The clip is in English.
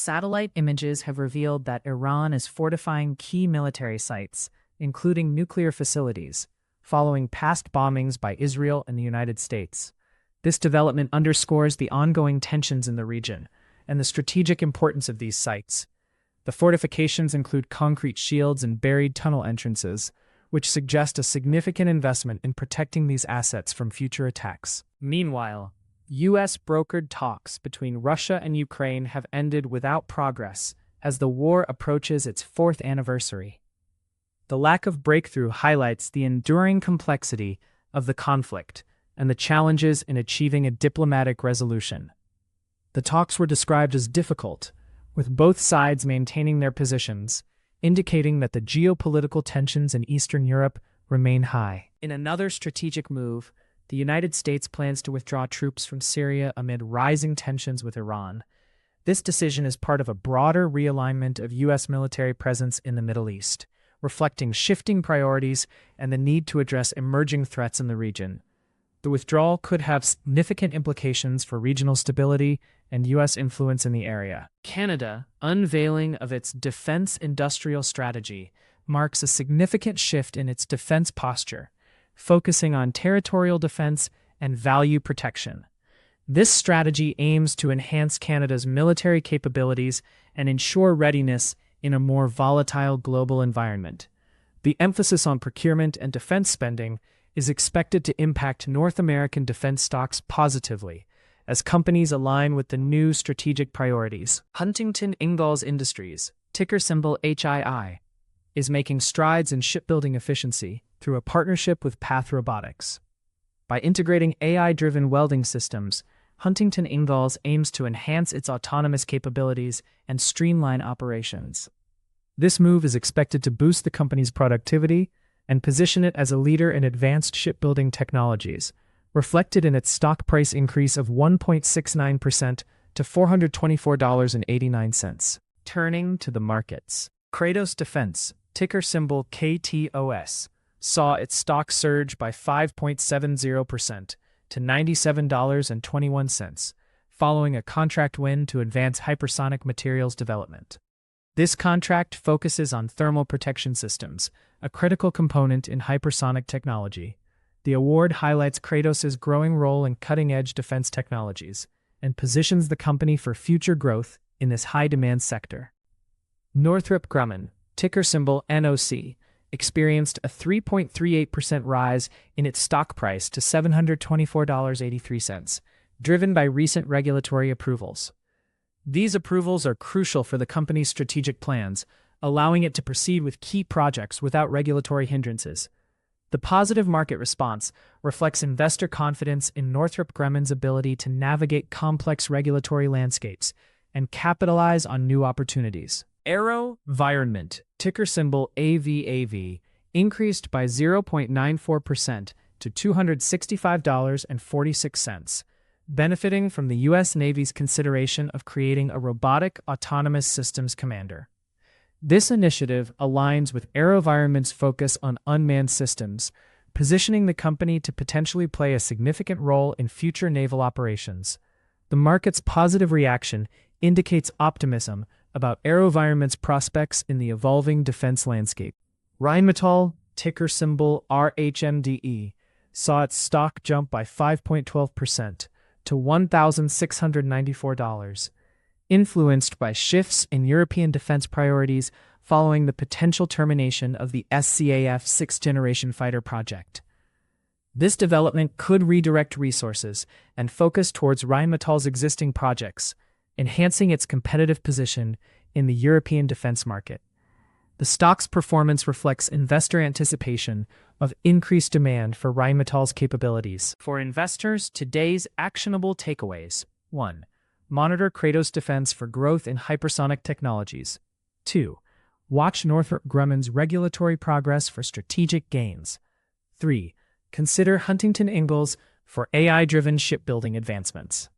satellite images have revealed that Iran is fortifying key military sites, including nuclear facilities, following past bombings by Israel and the United States. This development underscores the ongoing tensions in the region and the strategic importance of these sites. The fortifications include concrete shields and buried tunnel entrances, which suggest a significant investment in protecting these assets from future attacks. Meanwhile, U.S.-brokered talks between Russia and Ukraine have ended without progress as the war approaches its fourth anniversary. The lack of breakthrough highlights the enduring complexity of the conflict and the challenges in achieving a diplomatic resolution. The talks were described as difficult, with both sides maintaining their positions, indicating that the geopolitical tensions in Eastern Europe remain high. In another strategic move, the United States plans to withdraw troops from Syria amid rising tensions with Iran. This decision is part of a broader realignment of U.S. military presence in the Middle East, reflecting shifting priorities and the need to address emerging threats in the region. The withdrawal could have significant implications for regional stability and U.S. influence in the area. Canada, unveiling of its defense industrial strategy, marks a significant shift in its defense posture, focusing on territorial defense and value protection. This strategy aims to enhance Canada's military capabilities and ensure readiness in a more volatile global environment. The emphasis on procurement and defense spending is expected to impact North American defense stocks positively as companies align with the new strategic priorities. Huntington Ingalls Industries, ticker symbol HII, is making strides in shipbuilding efficiency through a partnership with Path Robotics. By integrating AI-driven welding systems, Huntington Ingalls aims to enhance its autonomous capabilities and streamline operations. This move is expected to boost the company's productivity and position it as a leader in advanced shipbuilding technologies, reflected in its stock price increase of 1.69% to $424.89. Turning to the markets, Kratos Defense, ticker symbol KTOS, saw its stock surge by 5.70% to $97.21, following a contract win to advance hypersonic materials development. This contract focuses on thermal protection systems, a critical component in hypersonic technology. The award highlights Kratos' growing role in cutting-edge defense technologies and positions the company for future growth in this high-demand sector. Northrop Grumman, ticker symbol NOC, experienced a 3.38% rise in its stock price to $724.83, driven by recent regulatory approvals. These approvals are crucial for the company's strategic plans, allowing it to proceed with key projects without regulatory hindrances. The positive market response reflects investor confidence in Northrop Grumman's ability to navigate complex regulatory landscapes and capitalize on new opportunities. AeroVironment, ticker symbol AVAV, increased by 0.94% to $265.46, benefiting from the U.S. Navy's consideration of creating a robotic autonomous systems commander. This initiative aligns with AeroVironment's focus on unmanned systems, positioning the company to potentially play a significant role in future naval operations. The market's positive reaction indicates optimism about AeroVironment's prospects in the evolving defense landscape. Rheinmetall, ticker symbol RHMDE, saw its stock jump by 5.12% to $1,694, influenced by shifts in European defense priorities following the potential termination of the SCAF 6th-generation fighter project. This development could redirect resources and focus towards Rheinmetall's existing projects, enhancing its competitive position in the European defense market. The stock's performance reflects investor anticipation of increased demand for Rheinmetall's capabilities. For investors, today's actionable takeaways: 1. Monitor Kratos Defense for growth in hypersonic technologies. 2. Watch Northrop Grumman's regulatory progress for strategic gains. 3. Consider Huntington Ingalls for AI-driven shipbuilding advancements.